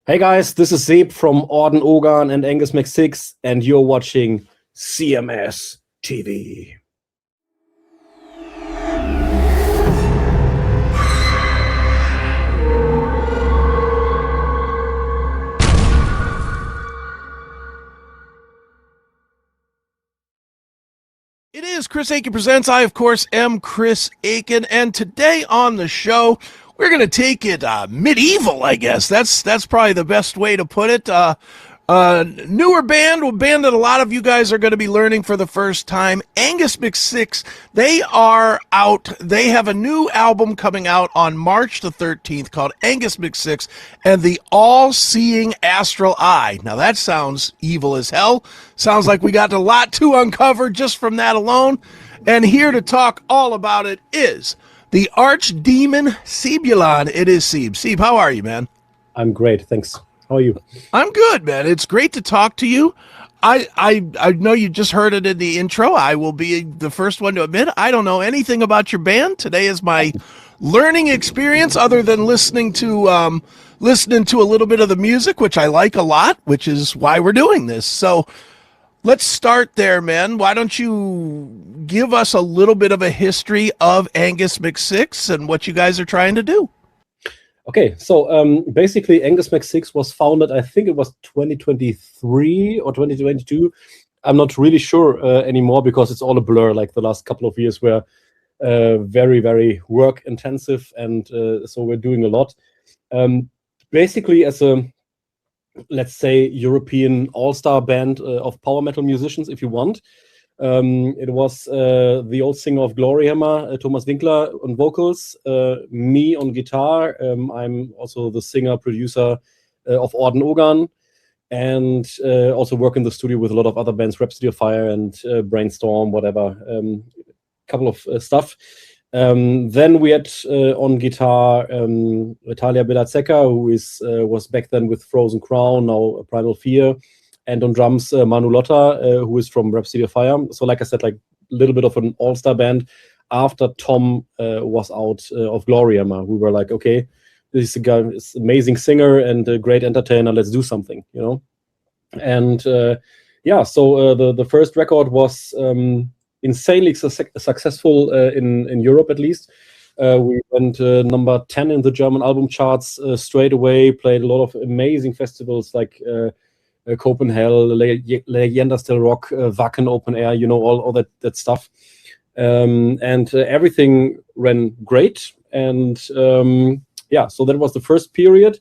Hey guys, this is Seeb from Orden, Ogan, and Angus McSix, and you're watching CMS TV. It is Chris Akin Presents. I, of course, am Chris Akin, and today on the show, we're going to take it medieval, I guess. That's probably the best way to put it. Newer band, a band that a lot of you guys are going to be learning for the first time. Angus McSix, they are out. They have a new album coming out on March the 13th called Angus McSix and the All-Seeing Astral Eye. Now that sounds evil as hell. Sounds like we got a lot to uncover just from that alone. And here to talk all about it is the archdemon Seebulon. It is Seeb. Seeb, how are you, man? I'm great, thanks. How are you? I'm good, man. It's great to talk to you. I know you just heard it in the intro. I will be the first one to admit I don't know anything about your band. Today is my learning experience, other than listening to a little bit of the music, which I like a lot, which is why we're doing this. So let's start there, man. Why don't you give us a little bit of a history of Angus McSix and what you guys are trying to do? Okay, so basically Angus McSix was founded, I think it was 2023 or 2022. I'm not really sure anymore because it's all a blur. Like the last couple of years were very, very work intensive, and so we're doing a lot. Basically as a, let's say, European all-star band of power metal musicians, if you want. It was the old singer of Gloryhammer, Thomas Winkler, on vocals, me on guitar. I'm also the singer-producer of Orden, Ogan, and also work in the studio with a lot of other bands, Rhapsody of Fire and Brainstorm, whatever, couple of stuff. Then we had on guitar Talia Belatseka, who was back then with Frozen Crown, now Primal Fear. And on drums, Manu Lotta, who is from Rhapsody of Fire. So like I said, like a little bit of an all-star band. After Tom was out of Gloryhammer, we were like, okay, this is a guy, is an amazing singer and a great entertainer. Let's do something, you know? And yeah, so the first record was insanely successful in Europe, at least. We went number 10 in the German album charts straight away, played a lot of amazing festivals like Copenhagen, Leyendas del Rock, Wacken Open Air, you know, all that stuff. And everything ran great. And yeah, so that was the first period.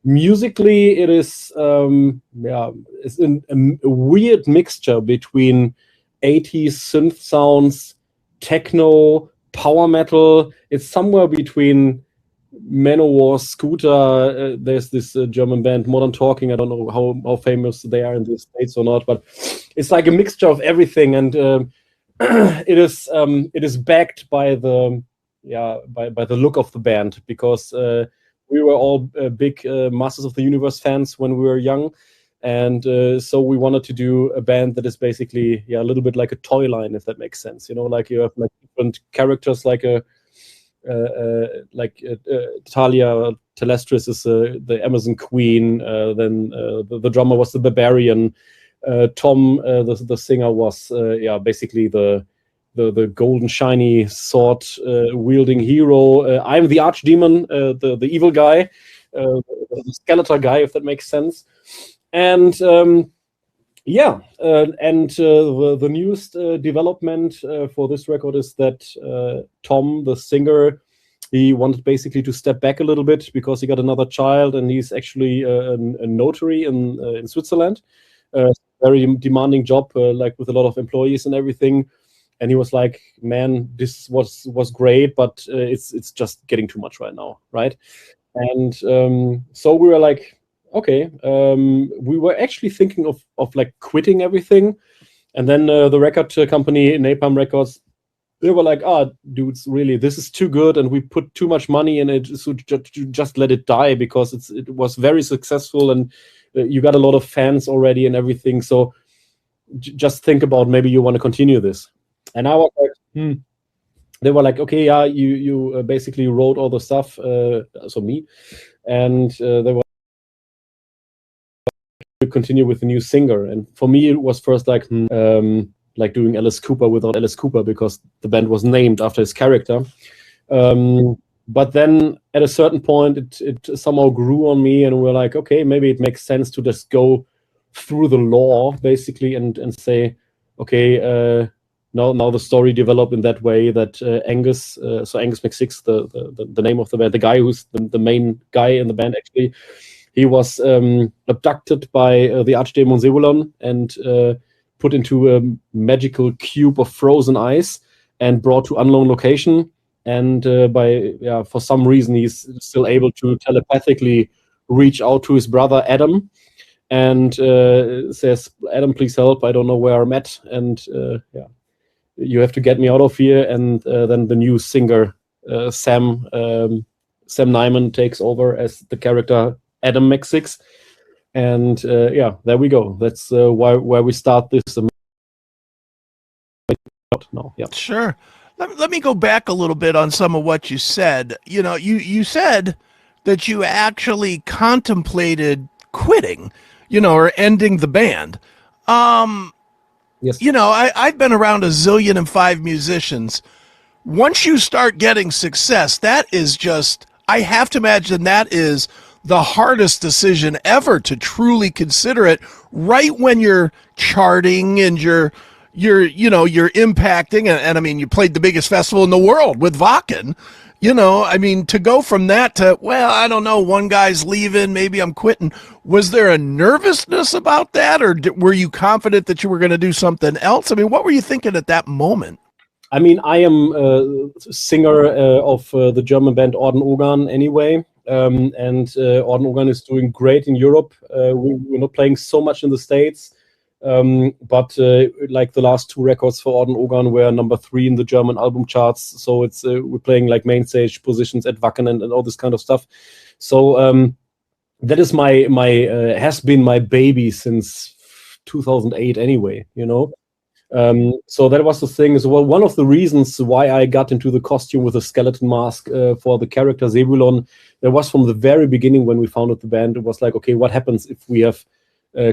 Musically, it is it's a weird mixture between 80s synth sounds, techno, power metal. It's somewhere between Manowar, Scooter. There's this German band, Modern Talking. I don't know how famous they are in the States or not, but it's like a mixture of everything, and it is backed by the by the look of the band, because we were all big Masters of the Universe fans when we were young, and so we wanted to do a band that is basically a little bit like a toy line, if that makes sense. You know, like you have like different characters, like a Talia Telestris is the Amazon Queen. Then the drummer was the Barbarian. Tom, the singer, was basically the golden shiny sword wielding hero. I'm the archdemon, the evil guy, the Skeletor guy, if that makes sense. And the newest development for this record is that Tom, the singer, he wanted basically to step back a little bit because he got another child, and he's actually a notary in Switzerland. Very demanding job, like with a lot of employees and everything. And he was like, "Man, this was great, but it's just getting too much right now, right?" And so we were like, okay, we were actually thinking of like quitting everything. And then the record company, Napalm Records, they were like, dudes, really, this is too good, and we put too much money in it, so just let it die, because it was very successful, and you got a lot of fans already and everything, so just think about maybe you want to continue this. And I was like, They were like, okay, yeah, you basically wrote all the stuff, so me, and they were continue with the new singer. And for me, it was first like doing Alice Cooper without Alice Cooper, because the band was named after his character. But then at a certain point, it somehow grew on me, and we're like, okay, maybe it makes sense to just go through the lore basically and say, okay, now the story developed in that way that Angus, so Angus McSix, the name of the band, the guy who's the main guy in the band actually, he was abducted by the Archdemon Zebulon and put into a magical cube of frozen ice and brought to unknown location. And for some reason, he's still able to telepathically reach out to his brother Adam and says, "Adam, please help. I don't know where I'm at, and you have to get me out of here." And then the new singer, Sam Nyman, takes over as the character Adam McSix. And there we go. That's where we start this. No, yeah, sure. Let me go back a little bit on some of what you said. You know, you said that you actually contemplated quitting, or ending the band. Yes. I've been around a zillion and five musicians. Once you start getting success, that is just, I have to imagine that is the hardest decision ever, to truly consider it right when you're charting and you're impacting, and I mean, you played the biggest festival in the world with Wacken. I mean, to go from that to, well, I don't know, one guy's leaving, maybe I'm quitting. Was there a nervousness about that, or were you confident that you were going to do something else? I mean, what were you thinking at that moment? I mean, I am a singer of the German band Orden Ogan anyway, and Orden Ogan is doing great in Europe. We're not playing so much in the States. But like the last two records for Orden Ogan were number 3 in the German album charts, so it's we're playing like main stage positions at Wacken and all this kind of stuff. So that is my has been my baby since 2008 anyway, so that was the thing. So one of the reasons why I got into the costume with a skeleton mask for the character Zebulon, that was from the very beginning when we founded the band. It was like, okay, what happens if we have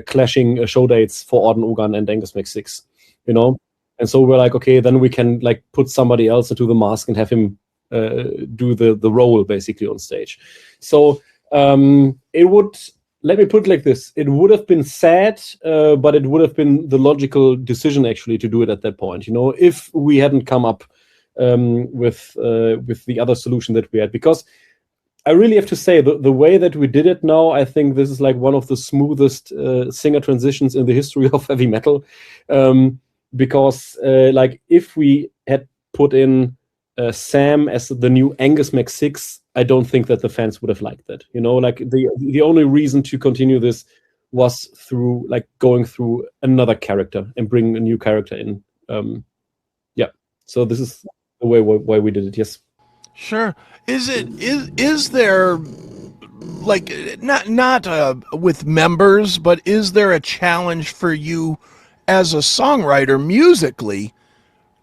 clashing show dates for Orden Ogan and Angus McSix, and so we're like, okay, then we can like put somebody else into the mask and have him do the role basically on stage. So it would, let me put it like this, it would have been sad, but it would have been the logical decision actually to do it at that point, if we hadn't come up with the other solution that we had. Because I really have to say, the way that we did it now, I think this is like one of the smoothest singer transitions in the history of heavy metal. Because like if we had put in Sam as the new Angus McSix, I don't think that the fans would have liked that. Like the only reason to continue this was through like going through another character and bringing a new character in. So this is the way why we did it. Yes. Sure. Is there, like, not with members, but is there a challenge for you as a songwriter musically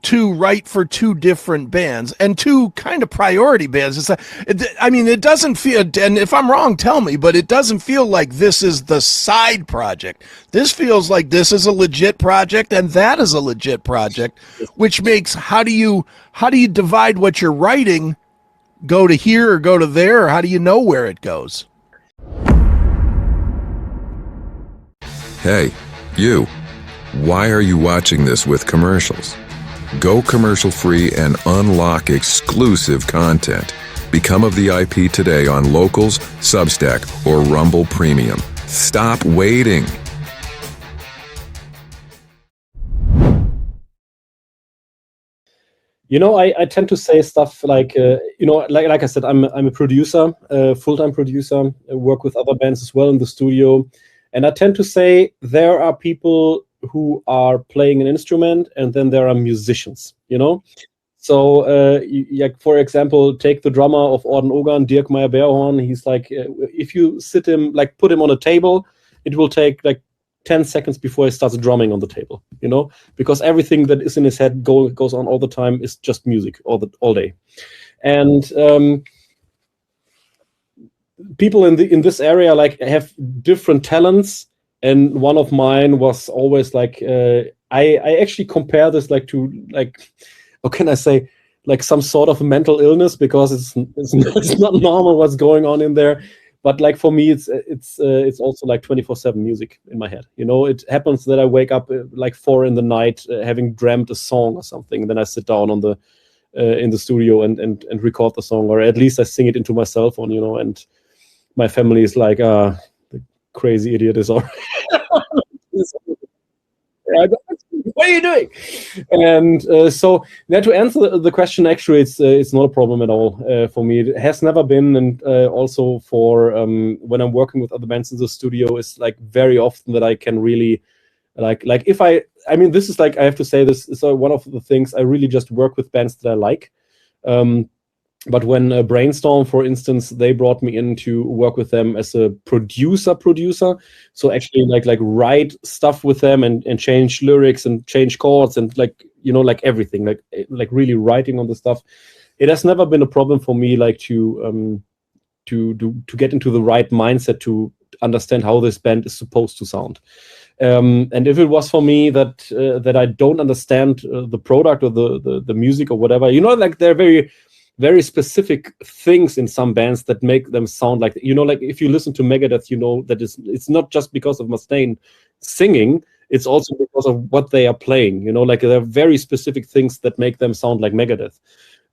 to write for two different bands and two kind of priority bands? It doesn't feel, and if I'm wrong, tell me, but it doesn't feel like this is the side project. This feels like this is a legit project and that is a legit project, which makes, how do you divide what you're writing? Go to here or go to there, or how do you know where it goes? Hey, you. Why are you watching this with commercials? Go commercial free and unlock exclusive content. Become a VIP today on Locals, Substack, or Rumble Premium. Stop waiting. I tend to say stuff like, like I said, I'm a producer, full-time producer. I work with other bands as well in the studio. And I tend to say there are people who are playing an instrument and then there are musicians, So, for example, take the drummer of Orden Ogan, Dirk Meyer-Beerhorn. He's like, if you put him on a table, it will take like 10 seconds before he starts drumming on the table, because everything that is in his head goes on all the time is just music all day. And people in this area like have different talents, and one of mine was always like I actually compare this like to like, how can I say, like some sort of mental illness, because it's not normal what's going on in there. But like for me, it's also like 24/7 music in my head. You know, it happens that I wake up like 4 in the night, having dreamt a song or something. Then I sit down on the in the studio and record the song, or at least I sing it into my cell phone. You know, and my family is like, the crazy idiot is already. What are you doing? And so now, to answer the question, actually, it's not a problem at all for me. It has never been, and also for when I'm working with other bands in the studio, it's like very often that I can really like if I mean, this is like, I have to say, this is one of the things, I really just work with bands that I like. But when Brainstorm, for instance, they brought me in to work with them as a producer, so actually like write stuff with them and change lyrics and change chords and like, you know, like everything, like really writing on the stuff. It has never been a problem for me, like to get into the right mindset to understand how this band is supposed to sound. And if it was for me that I don't understand the product or the music or whatever, you know, like they're very, very specific things in some bands that make them sound like, you know, like if you listen to Megadeth, you know that it's not just because of Mustaine singing, it's also because of what they are playing. You know, like there are very specific things that make them sound like Megadeth.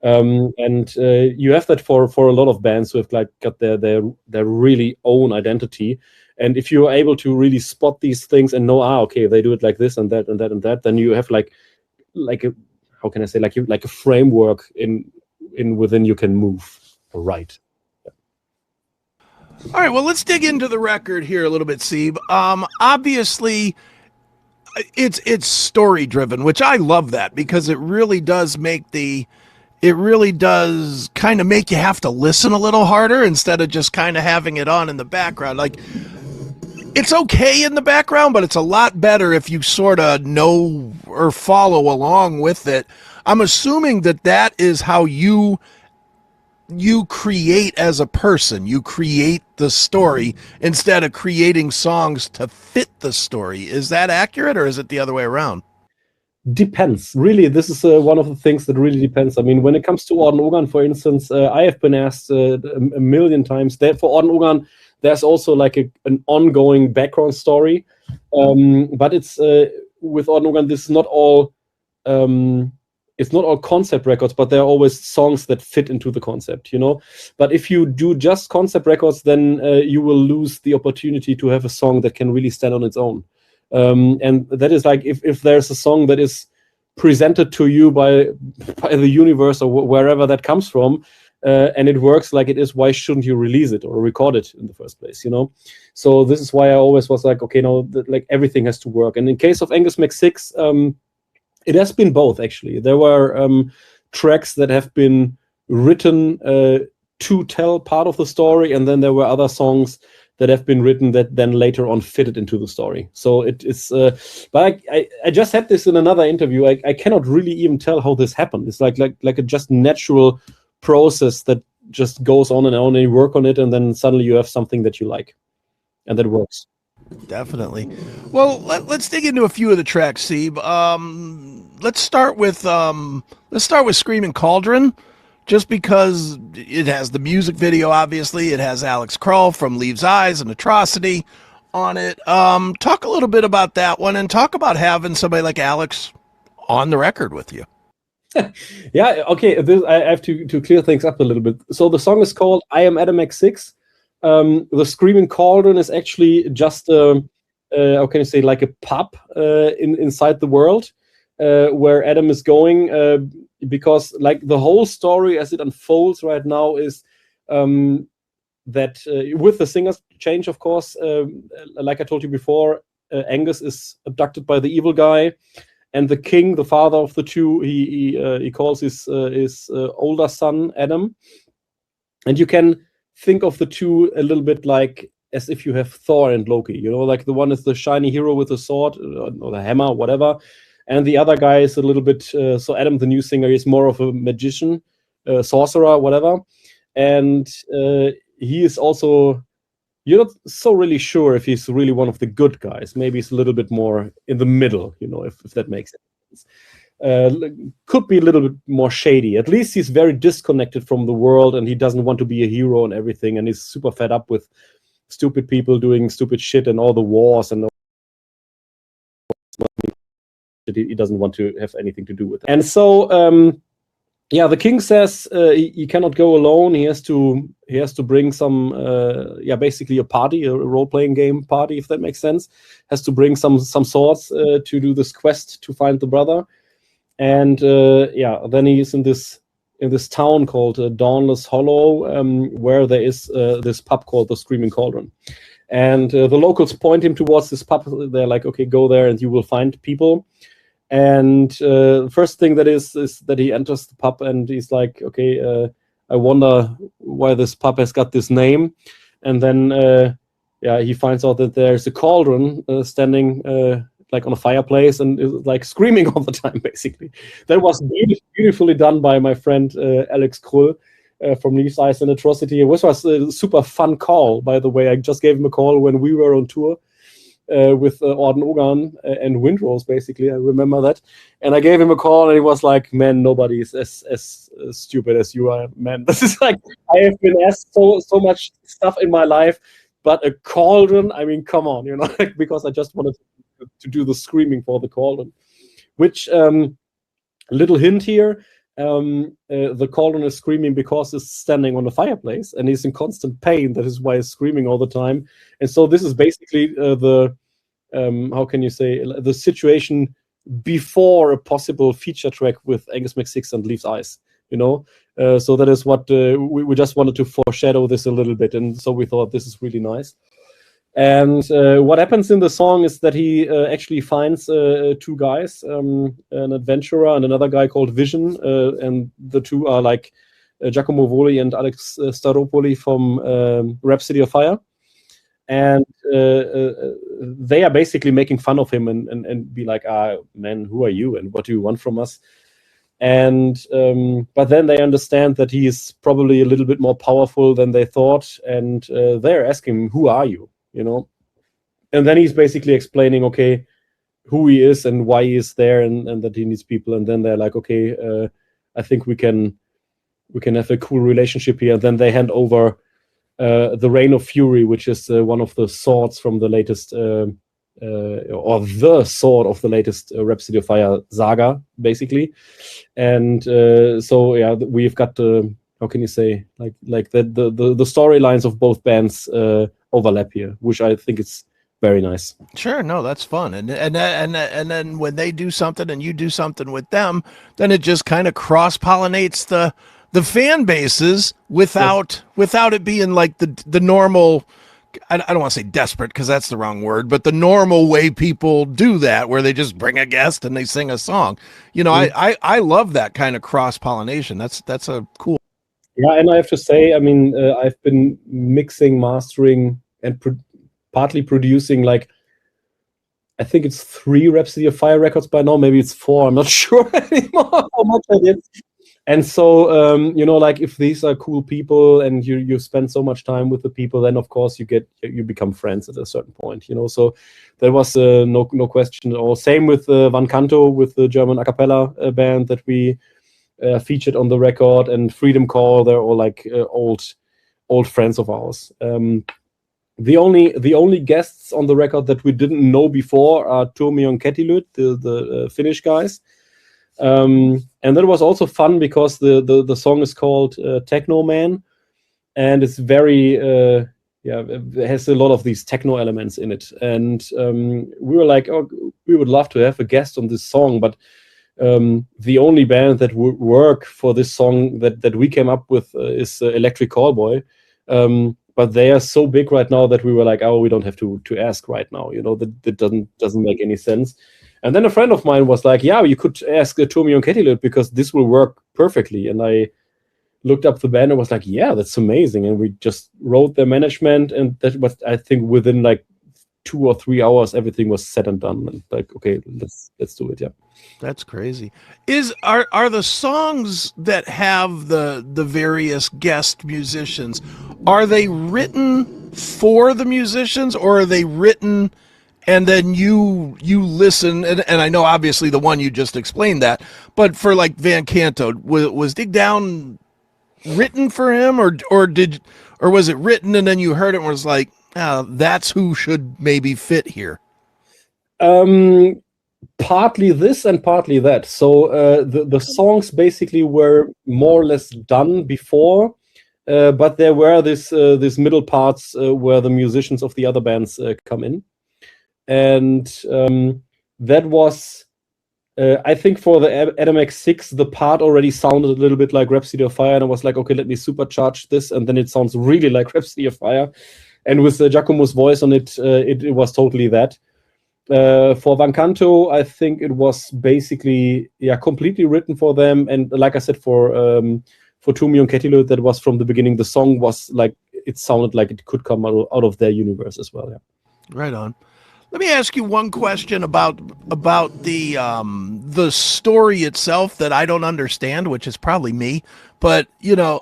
And you have that for a lot of bands who have like got their really own identity. And if you're able to really spot these things and know, okay, they do it like this and that and that and that, then you have like a, how can I say, like a framework in within you can move right. Yeah. All right, well, let's dig into the record here a little bit, Seeb. Obviously, it's story driven, which I love that, because it really does kind of make you have to listen a little harder instead of just kind of having it on in the background. Like, it's okay in the background, but it's a lot better if you sort of know or follow along with it. I'm assuming that is how you create as a person. You create the story instead of creating songs to fit the story. Is that accurate, or is it the other way around? Depends. Really, this is one of the things that really depends. I mean, when it comes to Orden Ogan, for instance, I have been asked a million times that for Orden Ogan, there's also like an ongoing background story. But it's with Orden Ogan, this is not all. It's not all concept records, but there are always songs that fit into the concept, you know. But if you do just concept records, then you will lose the opportunity to have a song that can really stand on its own. And that is like if there's a song that is presented to you by the universe or wherever that comes from, and it works like it is, why shouldn't you release it or record it in the first place, you know? So this is why I always was like, okay, no, like everything has to work. And in case of Angus McSix, it has been both, actually. There were tracks that have been written to tell part of the story, and then there were other songs that have been written that then later on fitted into the story. So it's, but I just had this in another interview. I cannot really even tell how this happened. It's like a just natural process that just goes on, and you work on it, and then suddenly you have something that you like, and that works. Definitely. Well, let's dig into a few of the tracks, Seeb. Let's start with Screaming Cauldron, just because it has the music video. Obviously, it has Alex Krull from Leaves Eyes and Atrocity on it. Talk a little bit about that one, and talk about having somebody like Alex on the record with you. Yeah. Okay. I have to clear things up a little bit. So the song is called "I Am Adam McSix." The Screaming Cauldron is actually just how can I say, like a pub inside the world where Adam is going, because like the whole story as it unfolds right now is that with the singer's change, of course, like I told you before, Angus is abducted by the evil guy, and the king, the father of the two, he calls his older son Adam, and you can think of the two a little bit like as if you have Thor and Loki, you know, like the one is the shiny hero with the sword or the hammer, whatever, and the other guy is a little bit, so Adam, the new singer, is more of a magician, sorcerer, whatever, and he is also, you're not so really sure if he's really one of the good guys. Maybe he's a little bit more in the middle, if that makes sense. Could be a little bit more shady. At least he's very disconnected from the world, and he doesn't want to be a hero and everything, and he's super fed up with stupid people doing stupid shit and all the wars, and he doesn't want to have anything to do with it. And so the king says he cannot go alone. He has to bring some basically a party, a role-playing game party, if that makes sense. Has to bring some swords to do this quest to find the brother. And then he is in this town called Dawnless Hollow, where there is this pub called the Screaming Cauldron. And the locals point him towards this pub. They're like, okay, go there and you will find people. And the first thing that is that he enters the pub and he's like, okay, I wonder why this pub has got this name. And then he finds out that there's a cauldron standing like on a fireplace and is like screaming all the time, basically. That was beautifully done by my friend Alex Krull from Leaf's Ice and Atrocity. It was a super fun call, by the way. I just gave him a call when we were on tour with Orden, Ogan and Windrose, basically. I remember that. And I gave him a call and he was like, man, nobody is as stupid as you are, man. This is like, I have been asked so much stuff in my life, but a cauldron, I mean, come on, because I just wanted to do the screaming for the cauldron. Which, little hint here, the cauldron is screaming because it's standing on the fireplace and he's in constant pain. That is why he's screaming all the time. And so this is basically the situation before a possible feature track with Angus McSix and Leaf's Ice. So that is what we just wanted to foreshadow this a little bit, and so we thought this is really nice. And what happens in the song is that he actually finds two guys, an adventurer and another guy called Vision, and the two are like Giacomo Voli and Alex Staropoli from Rhapsody of Fire. And they are basically making fun of him and be like, man, who are you and what do you want from us? And but then they understand that he is probably a little bit more powerful than they thought, and they're asking him, who are you? And then he's basically explaining, okay, who he is and why he is there, and that he needs people. And then they're like, okay, I think we can have a cool relationship here. And then they hand over the Reign of Fury, which is one of the swords from the latest, or the sword of the latest Rhapsody of Fire saga, basically. And we've got the, how can you say, like the storylines of both bands overlap here, which I think is very nice. Sure, no, that's fun, and then when they do something and you do something with them, then it just kind of cross pollinates the fan bases without it being like the normal. I don't want to say desperate because that's the wrong word, but the normal way people do that, where they just bring a guest and they sing a song. I love that kind of cross pollination. That's a cool. Yeah, and I have to say, I mean, I've been mixing, mastering, and partly producing, like, I think it's 3 Rhapsody of Fire records by now. Maybe it's 4. I'm not sure anymore how much I did. And so, like, if these are cool people and you spend so much time with the people, then of course you become friends at a certain point. So there was no question at all. Same with Van Canto, with the German a cappella band that we featured on the record, and Freedom Call. They're all like old friends of ours. The only guests on the record that we didn't know before are Turmion Kettilöt, the Finnish guys. And that was also fun because the song is called Techno Man, and it's very it has a lot of these techno elements in it. And we were like, oh, we would love to have a guest on this song, but the only band that would work for this song that we came up with is Electric Callboy. But they are so big right now that we were like, oh, we don't have to ask right now. That doesn't make any sense. And then a friend of mine was like, yeah, you could ask Turmion Kettilöt because this will work perfectly. And I looked up the band and was like, yeah, that's amazing. And we just wrote their management, and that was, I think, within like 2 or 3 hours, everything was said and done. And like, okay, let's do it. Yeah. That's crazy. Are the songs that have the various guest musicians, are they written for the musicians, or are they written and then you listen? And I know obviously the one you just explained that, but for like Van Canto, was Dig Down written for him, or was it written and then you heard it and was like, that's who should maybe fit here? Partly this and partly that. So the songs basically were more or less done before, but there were this middle parts where the musicians of the other bands come in, and that was I think for the Adam McSix, the part already sounded a little bit like Rhapsody of Fire, and I was like, okay, let me supercharge this, and then it sounds really like Rhapsody of Fire, and with Giacomo's voice on it, it was totally that. For Van Canto, I think it was basically completely written for them, and like I said, for Tumio and Ketilo, that was from the beginning. The song was like, it sounded like it could come out of their universe as well. Yeah. Right on. Let me ask you one question about the story itself that I don't understand, which is probably me. But you know,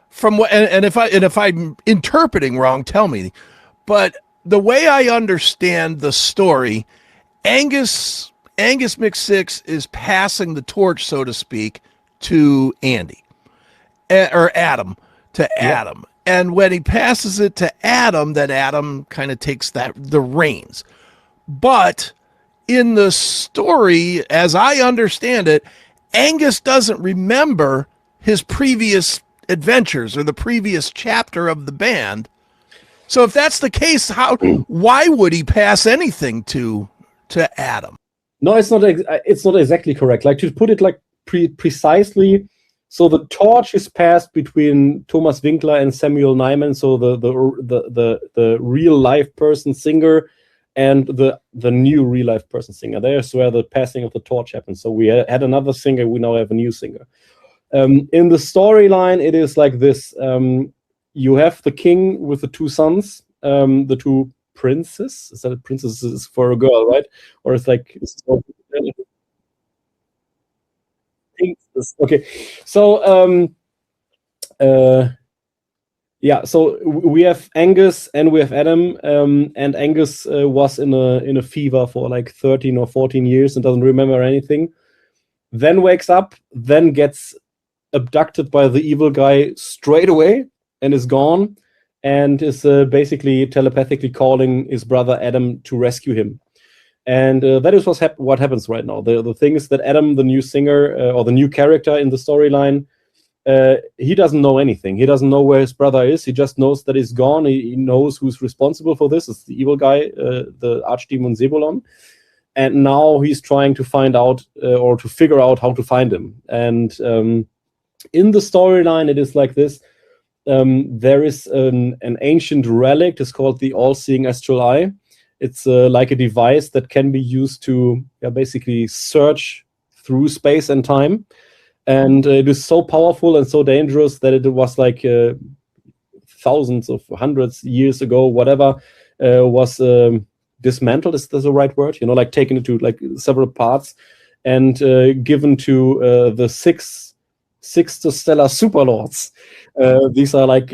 from what and if I'm interpreting wrong, tell me. But the way I understand the story, Angus McSix is passing the torch, so to speak, to Andy or Adam to Adam. And when he passes it to Adam, then Adam kind of takes the reins. But in the story, as I understand it, Angus doesn't remember his previous adventures or the previous chapter of the band. So if that's the case, why would he pass anything to Adam? No, it's not exactly correct. Like, to put it like precisely, so the torch is passed between Thomas Winkler and Samuel Nyman, so the real life person singer and the new real life person singer. There's where the passing of the torch happens. So we had another singer, we now have a new singer. In the storyline, it is like this. You have the king with the two sons, the two princes. Is that a princess is for a girl, right? Or it's like okay. So so we have Angus and we have Adam, and Angus was in a fever for like 13 or 14 years and doesn't remember anything. Then wakes up, then gets abducted by the evil guy straight away and is gone, and is basically telepathically calling his brother Adam to rescue him. And that is what happens right now. The thing is that Adam, the new singer or the new character in the storyline, he doesn't know anything. He doesn't know where his brother is. He just knows that he's gone. He knows who's responsible for this. It's the evil guy, the archdemon Zebulon. And now he's trying to find out or to figure out how to find him. And in the storyline, it is like this. There is an ancient relic. It's called the All-Seeing Astral Eye. It's like a device that can be used to basically search through space and time. And it is so powerful and so dangerous that it was like thousands of hundreds years ago, whatever, was dismantled. Is that the right word? You know, like taken into like several parts and given to the six stellar superlords. These are like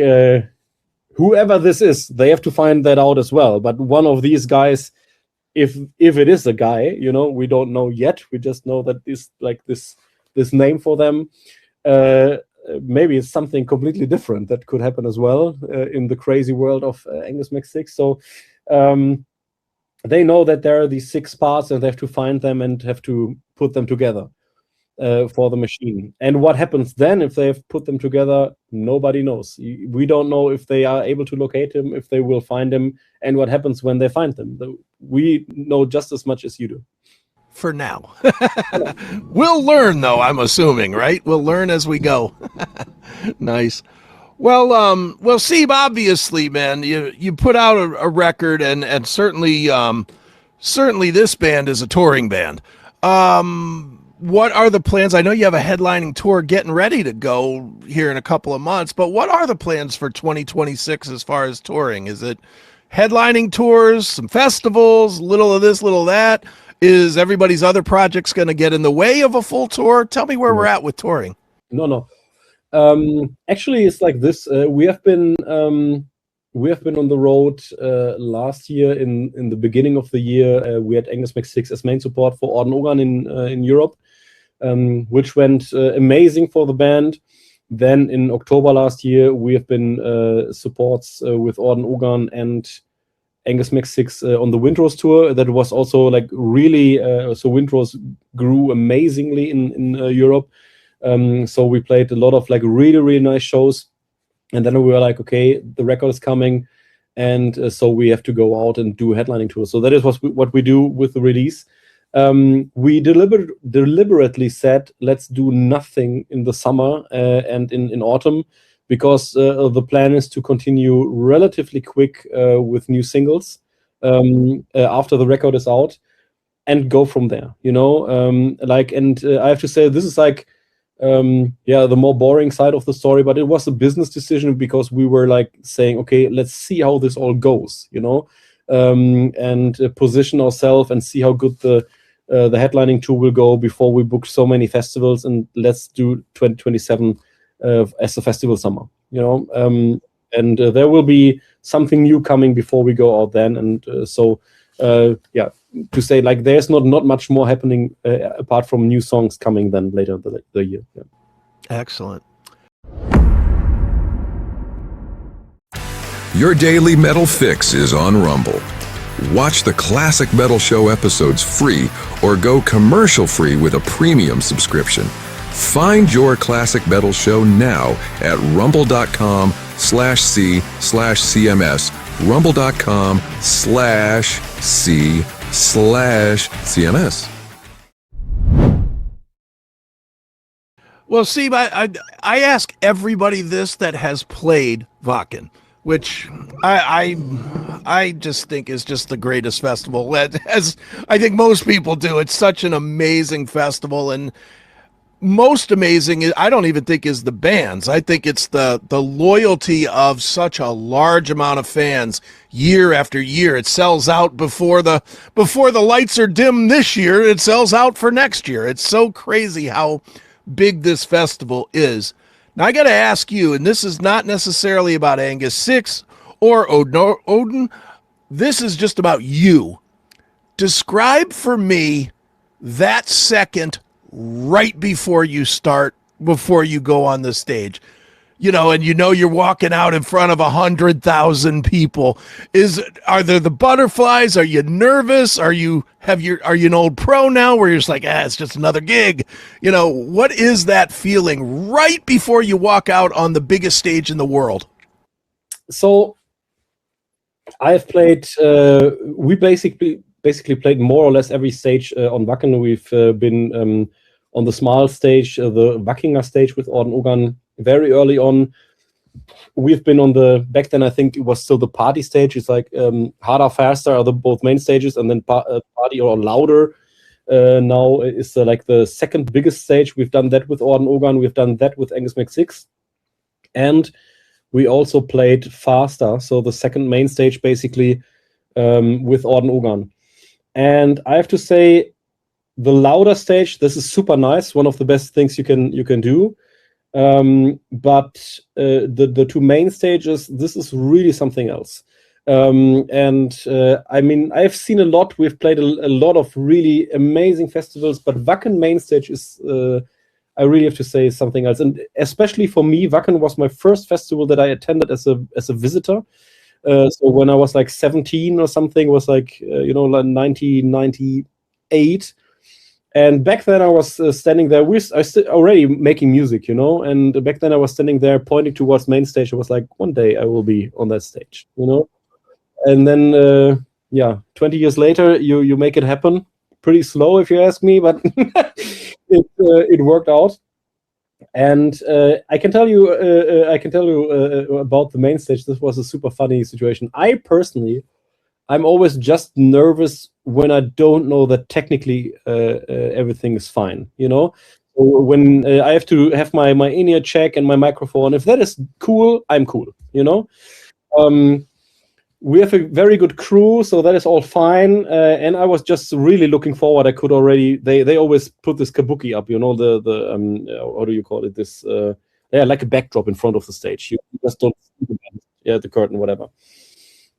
whoever this is, they have to find that out as well. But one of these guys, if it is a guy, you know, we don't know yet. We just know that this name for them. Maybe it's something completely different that could happen as well in the crazy world of Angus McSix. So they know that there are these 6 parts and they have to find them and have to put them together for the machine. And what happens then if they have put them together, nobody knows. We don't know if they are able to locate him, if they will find him, and what happens when they find them. We know just as much as you do. For now. We'll learn, though, I'm assuming, right? We'll learn as we go. Nice. Well, Seeb, obviously, man, you put out a record, and certainly this band is a touring band. What are the plans? I know you have a headlining tour getting ready to go here in a couple of months, but what are the plans for 2026 as far as touring? Is it headlining tours, some festivals, little of this, little of that. Is everybody's other projects going to get in the way of a full tour? Tell me where we're at with touring. No. Actually, it's like this. We have been on the road last year. In the beginning of the year, we had Angus McSix as main support for Orden Ogan in Europe, which went amazing for the band. Then in October last year, we have been supports with Orden Ogan and Angus McSix on the Windrose tour. That was also like really so Windrose grew amazingly in Europe. So we played a lot of like really nice shows, and then we were like, okay, the record is coming, and so we have to go out and do a headlining tour. So that is what we do with the release. We deliberately said, let's do nothing in the summer and in autumn, because the plan is to continue relatively quick with new singles after the record is out, and go from there. I have to say, this is like the more boring side of the story, but it was a business decision, because we were like saying, okay, let's see how this all goes, and position ourselves and see how good the headlining tour will go before we book so many festivals, and let's do 2027 as a festival summer, and there will be something new coming before we go out then. And to say, like, there's not much more happening apart from new songs coming then later the year. Yeah. Excellent. Your daily metal fix is on Rumble. Watch the Classic Metal Show episodes free, or go commercial free with a premium subscription. Find your Classic Metal Show now at rumble.com/c/CMS, rumble.com/c/CMS. Well, Seeb, I ask everybody this that has played Wacken, which I just think is just the greatest festival. As I think most people do, it's such an amazing festival, and most amazing, I don't even think, is the bands. I think it's the loyalty of such a large amount of fans year after year. It sells out before the lights are dim this year. It sells out for next year. It's so crazy how big this festival is. Now I got to ask you, and this is not necessarily about Angus McSix or Orden. This is just about you. Describe for me that second right before you go on the stage, and you're walking out in front of 100,000 people. Are there the butterflies? Are you nervous? Are you an old pro now where you're just like, it's just another gig? What is that feeling right before you walk out on the biggest stage in the world? So I've played, we basically played more or less every stage on Wacken. We've been on the small stage, the Wackinger stage with Orden Ogan very early on. We've been on back then I think it was still the party stage. It's like Harder, Faster are both main stages, and then Party or Louder now is like the second biggest stage. We've done that with Orden Ogan. We've done that with Angus McSix. And we also played Faster, so the second main stage basically with Orden Ogan. And I have to say, the Louder stage, this is super nice, one of the best things you can do. But the two main stages, this is really something else. I mean, I've seen a lot. We've played a lot of really amazing festivals, but Wacken main stage is, I really have to say, something else. And especially for me, Wacken was my first festival that I attended as a visitor. So when I was like 17 or something, was like, like 1998. And back then I was standing there. I was already making music, and back then I was standing there pointing towards main stage. I was like, one day I will be on that stage, And then, 20 years later, you make it happen. Pretty slow, if you ask me, but it worked out. And I can tell you about the main stage. This was a super funny situation. I'm always just nervous when I don't know that technically everything is fine, So when I have to have my in-ear check and my microphone, if that is cool, I'm cool, we have a very good crew, so that is all fine. And I was just really looking forward. I could already. They always put this kabuki up, you know, the how do you call it? This like a backdrop in front of the stage. You just don't see the band. Yeah, the curtain, whatever.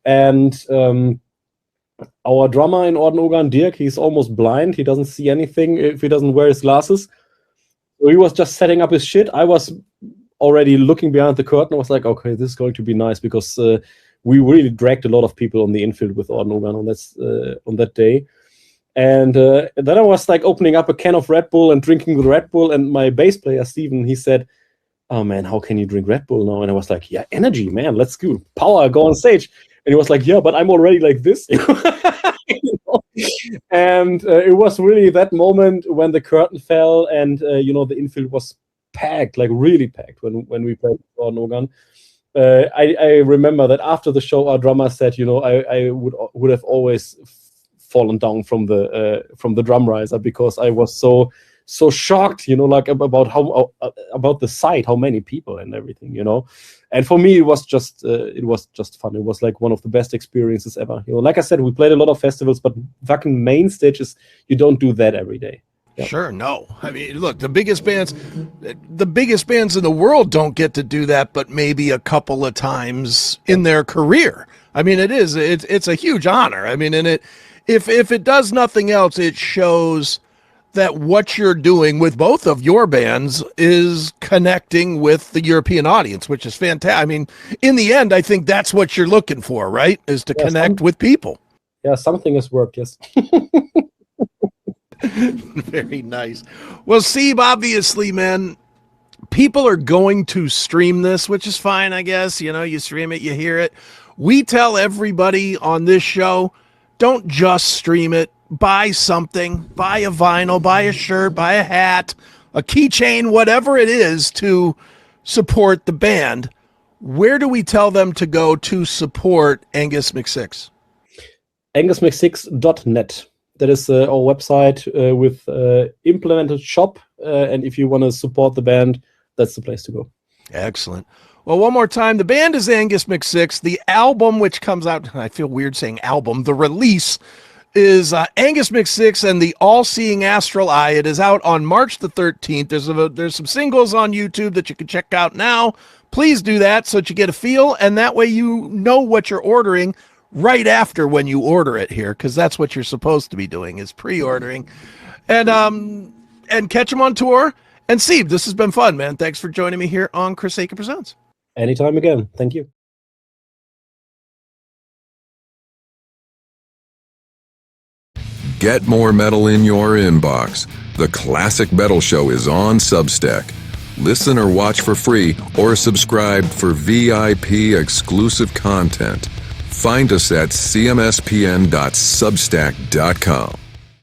And our drummer in Orden Ogan, Dirk, he's almost blind. He doesn't see anything if he doesn't wear his glasses. So he was just setting up his shit. I was already looking behind the curtain. I was like, okay, this is going to be nice, because we really dragged a lot of people on the infield with Orden Ogan on that day. And then I was like opening up a can of Red Bull and drinking the Red Bull. And my bass player, Steven, he said, "Oh man, how can you drink Red Bull now?" And I was like, "Yeah, energy, man. Let's go. Power, go on stage." And he was like, "Yeah, but I'm already like this." You know? And it was really that moment when the curtain fell and the infield was packed, like really packed when we played for Ogan. I remember that after the show, our drummer said, I would have always fallen down from the drum riser, because I was so shocked, like about the sight, how many people and everything, And for me, it was just fun. It was like one of the best experiences ever. Like I said, we played a lot of festivals, but Wacken main stages, you don't do that every day. Yeah. Sure, no. I mean, look, the biggest bands in the world don't get to do that, but maybe a couple of times in their career. I mean, it's a huge honor. I mean, and if it does nothing else, it shows that what you're doing with both of your bands is connecting with the European audience, which is fantastic. I mean, in the end, I think that's what you're looking for, right? Is to connect with people. Yeah, something has worked, yes. Very nice. Well, Seeb, obviously, man, people are going to stream this, which is fine, I guess. You stream it, you hear it. We tell everybody on this show, don't just stream it. Buy something, buy a vinyl, buy a shirt, buy a hat, a keychain, whatever it is to support the band. Where do we tell them to go to support Angus McSix? AngusMcSix.net. That is our website with implemented shop. And if you want to support the band, that's the place to go. Excellent. Well, one more time, the band is Angus McSix. The album, which comes out, I feel weird saying album, the release is Angus McSix and the All-Seeing Astral Eye. It is out on March the 13th. There's some singles on YouTube that you can check out now. Please do that so that you get a feel, and that way you know what you're ordering right after when you order it here, because that's what you're supposed to be doing, is pre-ordering. And catch them on tour. And Seeb, this has been fun, man. Thanks for joining me here on Chris Akin Presents. Anytime again. Thank you. Get more metal in your inbox. The Classic Metal Show is on Substack. Listen or watch for free, or subscribe for VIP exclusive content. Find us at cmspn.substack.com.